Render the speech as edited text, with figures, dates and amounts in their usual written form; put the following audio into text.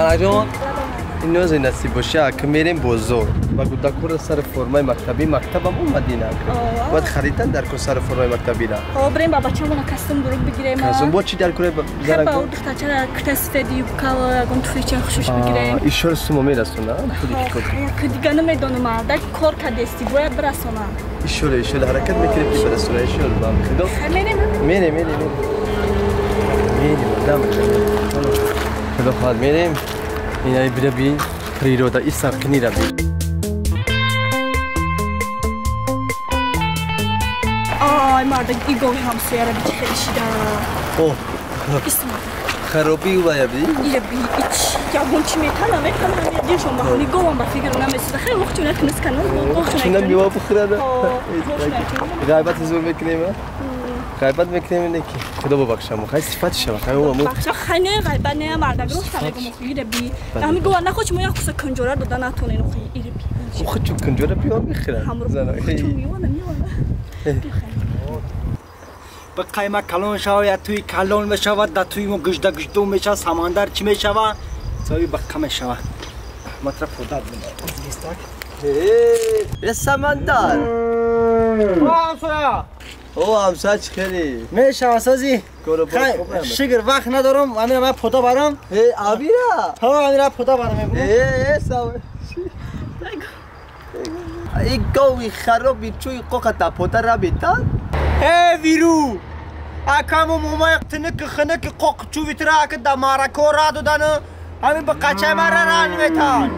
نارون اینو زینسی باشه که میریم بازار و گودکور سر فرمای مکتبی مکتبم اومدینا بعد خریدن در کو سر فرمای مکتبی را بریم بابا چمون کاستم برو بگیریم کاستم با چی در کوره زرا با دختر چرا کتاسفدی کالا گون توفیچ خوشش بگیریم ایشور سومو میرسونه که دیگه نمیدونم در کار کدستی باید برسونم ایشور حرکت میکنیم که برسونه ایشور بام خدا میریم دام خدا خواهد میریم اینایی بیره بی پریرودا ای سرکنی را بی آی مرد ایگوی همسویه را بی چه خیلی شیده اوه اسم خرابی او باید بی؟ ایره بی ایچ یا گونچی میتنم همه دیشون بخونی گوام با فکر نمیسوده خیلی وقتونه کنست کنم چونم میوه بخورده غیبت زور میکنیم غیبت میکنیم اینه که خدا ببخشم خیلی صفت شما خیلی اومد بخشا خیلی غیبت نه مرد گروه ساله گم ایره بی همین گوه نخوش مویا خوسه کنجوره دادن نتونه نخوی ایره بی خود چون کنجوره بیا میخورن زنه چون میوانه به قیمه کلون شود یا توی کلون میشود در توی مو گشتو میشه سمندر چی میشود سوی بقا میشود مطرح خدا یه سمندر او همسا چی خیلی میشود سازی شگر وقت ندارم امیر من پودا برم آبی را ها امیر پودا برم این گوی خرابی چوی قوقتا پودا را بیتن ویرو اکامو مومای تنک خنک قوق چوی ترا که دمارا کورا دادن همین به قچه مرا را نمیتان